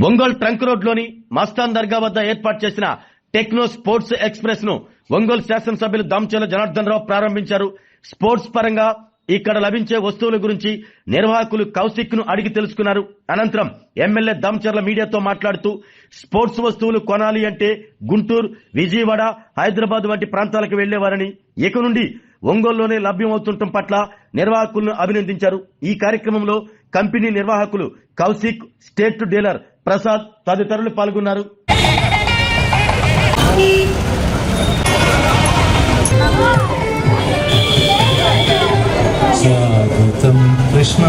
Ongole trunk road లోని మస్తాన్ దర్గా వద్ద ఏర్పాటు చేసిన టెక్నో స్పోర్ట్స్ ఎక్స్ప్రెస్ ను ఒంగోలు శాసనసభ్యులు దామచర్ల జనార్దన్ రావు ప్రారంభించారు. స్పోర్ట్స్ పరంగా ఇక్కడ లభించే వస్తువుల గురించి నిర్వాహకులు కౌశిక్ ను అడిగి తెలుసుకున్నారు. అనంతరం ఎమ్మెల్యే దామచర్ల మీడియాతో మాట్లాడుతూ స్పోర్ట్స్ వస్తువులు కొనాలి అంటే గుంటూరు, విజయవాడ, హైదరాబాద్ వంటి ప్రాంతాలకు వెళ్లేవారని ఇక నుండి ఒంగోలులోనే లభ్యమవుతుండటం పట్ల నిర్వాహకులను అభినందించారు. ఈ కార్యక్రమంలో కంపెనీ నిర్వాహకులు కౌశిక్, స్టేట్ డీలర్ ప్రసాద్ తదితరులు పాల్గొన్నారు. స్వాగతం కృష్ణ.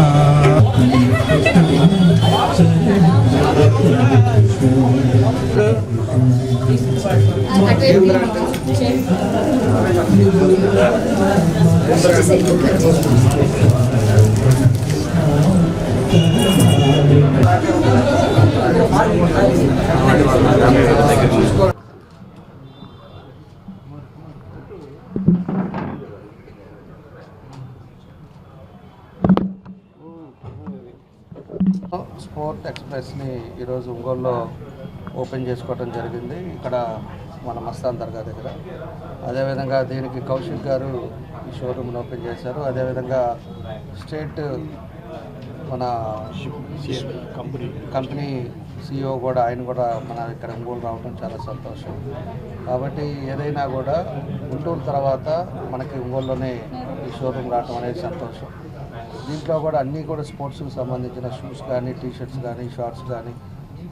స్పోర్ట్ ఎక్స్ప్రెస్ని ఈరోజు ఒంగోలులో ఓపెన్ చేసుకోవడం జరిగింది, ఇక్కడ మన మస్తాన్ దర్గా దగ్గర. అదేవిధంగా దీనికి కౌశిక్ గారు ఈ షోరూమ్ని ఓపెన్ చేశారు. అదేవిధంగా స్టేట్ మన కంపెనీ CEO కూడా, ఆయన కూడా మన ఇక్కడ ఒంగోలు రావడం చాలా సంతోషం. కాబట్టి ఏదైనా కూడా గుంటూరు తర్వాత మనకి ఒంగోలులోనే ఈ షోరూమ్ రావడం అనేది సంతోషం. దీంట్లో కూడా అన్నీ కూడా స్పోర్ట్స్కి సంబంధించిన షూస్ కానీ, టీషర్ట్స్ కానీ, షార్ట్స్ కానీ,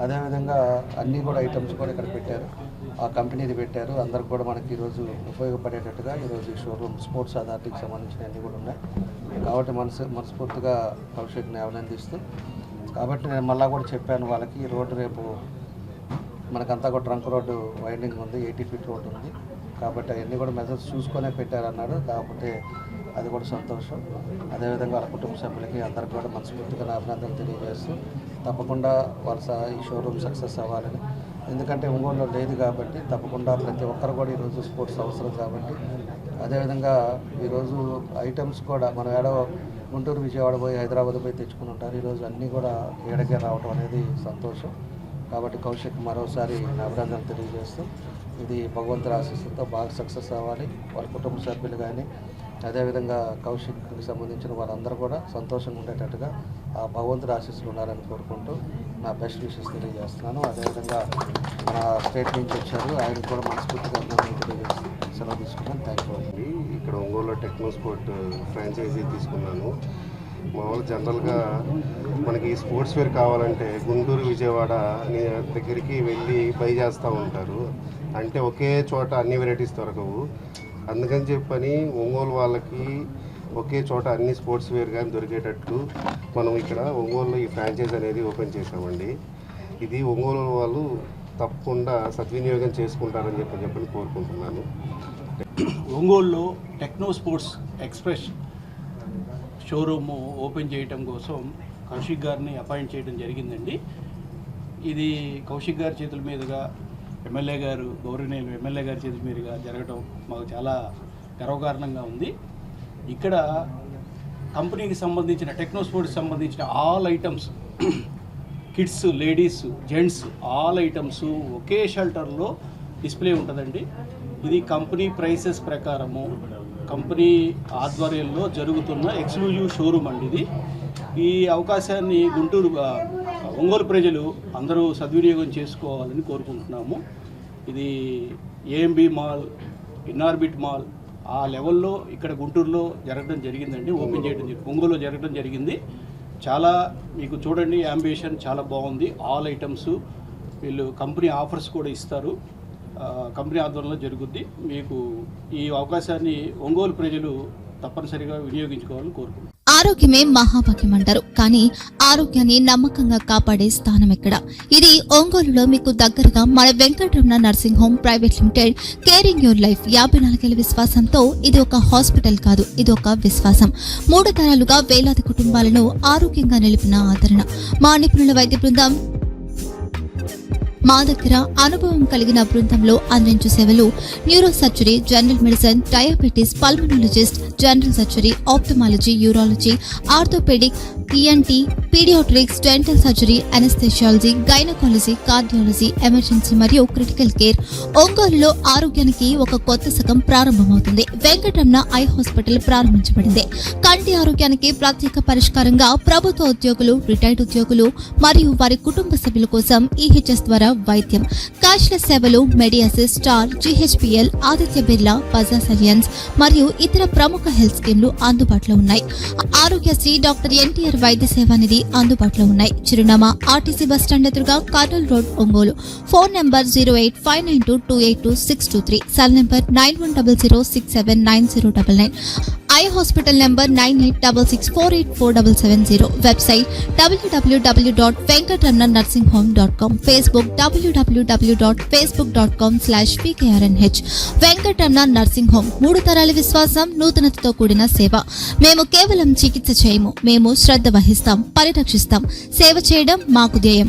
అదేవిధంగా అన్నీ కూడా ఐటమ్స్ కూడా ఇక్కడ పెట్టారు, ఆ కంపెనీది పెట్టారు. అందరికి కూడా మనకి ఈరోజు ఉపయోగపడేటట్టుగా ఈరోజు ఈ షోరూమ్ స్పోర్ట్స్ అథారిటీకి సంబంధించిన అన్నీ కూడా ఉన్నాయి. కాబట్టి మనస్ఫూర్తిగా కౌశిక్ని అభినందిస్తూ, కాబట్టి నేను మళ్ళీ కూడా చెప్పాను వాళ్ళకి, ఈ రోడ్డు రేపు మనకంతా కూడా ట్రంక్ రోడ్డు వైండింగ్ ఉంది, 80 ఫీట్ రోడ్డు ఉంది. కాబట్టి అవన్నీ కూడా మెజర్స్ చూసుకొనే పెట్టారన్నాడు. కాకపోతే అది కూడా సంతోషం. అదేవిధంగా వాళ్ళ కుటుంబ సభ్యులకి అందరికి కూడా మనస్ఫూర్తిగా అభినందనలు తెలియజేస్తూ, తప్పకుండా వాళ్ళ ఈ షోరూమ్ సక్సెస్ అవ్వాలని, ఎందుకంటే ఒంగోలులో లేదు కాబట్టి తప్పకుండా ప్రతి ఒక్కరు కూడా ఈరోజు స్పోర్ట్స్ అవసరం కాబట్టి. అదేవిధంగా ఈరోజు ఐటమ్స్ కూడా మనం ఏడో గుంటూరు, విజయవాడ పోయి, హైదరాబాద్ పోయి తెచ్చుకుని ఉంటారు. ఈరోజు అన్నీ కూడా ఏడకే రావడం అనేది సంతోషం. కాబట్టి కౌశిక్ మరోసారి అభినందనలు తెలియజేస్తూ, ఇది భగవంతుడి ఆశీస్సులతో బాగా సక్సెస్ అవ్వాలి. వాళ్ళ కుటుంబ సభ్యులు కానీ, అదేవిధంగా కౌశిక్కి సంబంధించిన వాళ్ళందరూ కూడా సంతోషంగా ఉండేటట్టుగా ఆ భగవంతుడి ఆశీస్సులు ఉండాలని కోరుకుంటూ నా బెస్ట్ విషెస్ తెలియజేస్తున్నాను. అదేవిధంగా మన స్టేట్ నుంచి వచ్చారు, ఆయన కూడా మనస్ఫూర్తిగా తెలియజేస్తూ సెలవు తీసుకున్నాను. Thank you. ఇక్కడ ఒంగోలులో టెక్నో స్పోర్ట్ ఫ్రాంచైజీ తీసుకున్నాను. మామూలు జనరల్గా మనకి స్పోర్ట్స్ వేర్ కావాలంటే గుంటూరు, విజయవాడ దగ్గరికి వెళ్ళి బై చేస్తూ ఉంటారు, అంటే ఒకే చోట అన్ని వెరైటీస్ దొరకవు. అందుకని చెప్పని ఒంగోలు వాళ్ళకి ఒకే చోట అన్ని స్పోర్ట్స్ వేర్ కానీ దొరికేటట్టు మనం ఇక్కడ ఒంగోలులో ఈ ఫ్రాంచైజ్ అనేది ఓపెన్ చేసామండి. ఇది ఒంగోలు వాళ్ళు తప్పకుండా సద్వినియోగం చేసుకుంటారని చెప్పని కోరుకుంటున్నాను. ఒంగోలులో techno sports express showroom open చేయటం కోసం కౌశిక్ గారిని అపాయింట్ చేయడం జరిగిందండి. ఇది కౌశిక్ గారి చేతుల మీదుగా ఎమ్మెల్యే గారు, గౌరవనీయులు ఎమ్మెల్యే గారి చేతుల మీదుగా జరగడం మాకు చాలా గర్వకారణంగా ఉంది. ఇక్కడ కంపెనీకి సంబంధించిన టెక్నో స్పోర్ట్స్కి సంబంధించిన all items, kids, ladies, gents all items ఒకే షెల్టర్లో డిస్ప్లే ఉంటుందండి. ఇది కంపెనీ ప్రైసెస్ ప్రకారము కంపెనీ ఆధ్వర్యంలో జరుగుతున్న ఎక్స్క్లూజివ్ షోరూమ్ అండి ఇది. ఈ అవకాశాన్ని గుంటూరు, ఒంగోలు ప్రజలు అందరూ సద్వినియోగం చేసుకోవాలని కోరుకుంటున్నాము. ఇది AMB మాల్, ఇన్నార్బిట్ మాల్ ఆ లెవెల్లో ఇక్కడ గుంటూరులో జరగడం జరిగిందండి, ఓపెన్ చేయడం ఒంగోలులో జరగడం జరిగింది. చాలా మీకు చూడండి, యాంబిషన్ చాలా బాగుంది. ఆల్ ఐటమ్స్ వీళ్ళు కంపెనీ ఆఫర్స్ కూడా ఇస్తారు, కంపెనీ ఆధ్వర్యంలో జరుగుద్ది. మీకు ఈ అవకాశాన్ని ఒంగోలు ప్రజలు తప్పనిసరిగా వినియోగించుకోవాలని కోరుకుంటున్నాను. ఆరోగ్యమే మహాభాగ్యం అంటారు, కానీ ఆరోగ్యాన్ని నమ్మకంగా కాపాడే స్థానం ఎక్కడ? ఇది ఒంగోలులో మీకు దగ్గరగా మన Venkataramana nursing home private limited. Caring your life 54 ఏళ్ల విశ్వాసంతో ఇది ఒక హాస్పిటల్ కాదు, ఇది ఒక విశ్వాసం. 3 తరాలుగా వేలాది కుటుంబాలను ఆరోగ్యంగా నిలిపిన ఆదరణ. మా నిపుణుల వైద్య బృందం మా దగ్గర అనుభవం కలిగిన బృందంలో అందించే సేవలు neuro surgery, general medicine, diabetes, pulmonologist, general surgery, ophthalmology, urology, orthopaedic, ENT, paediatrics, dental surgery, anaesthesiology, gynaecology, cardiology, emergency మరియు క్రిటికల్ కేర్. ఒంగోలులో ఆరోగ్యానికి ఒక కొత్త శకం ప్రారంభమవుతుంది. వెంకటరమణ ఐ హాస్పిటల్ ప్రారంభించబడింది. కంటి ఆరోగ్యానికి ప్రత్యేక పరిష్కారంగా ప్రభుత్వ ఉద్యోగులు, రిటైర్డ్ ఉద్యోగులు మరియు వారి కుటుంబ సభ్యుల కోసం ఈహెచ్ఎస్ ద్వారా వైద్యం, క్యాష్లెస్ సేవలు, మెడియాసిస్, స్టార్, జీహెచ్పీఎల్, ఆదిత్య బిర్లా, బజాజ్ అలియన్స్ మరియు ఇతర ప్రముఖ హెల్త్ స్కీమ్లు అందుబాటులో ఉన్నాయి. ఆరోగ్యశ్రీ, డాక్టర్ ఎన్టీఆర్ వైద్య సేవా నిధి అందుబాటులో ఉన్నాయి. చిరునామా ఆర్టీసీ బస్టాండ్ ఎదురుగా, Kurnool road, Ongole. Phone number 08592282623, cell number 9100679099. Eye hospital number 9866484770. Website www.venkatramannursing.com. Facebook www.facebook.com/pkrnh. Venkataramana nursing home, 3 తరాల విశ్వాసం, నూతనతతో కూడిన సేవ. మేము కేవలం చికిత్స చేయము, మేము శ్రద్ధ వహిస్తాం, పరిరక్షిస్తాం. సేవ చేయడం మాకు ధ్యేయం.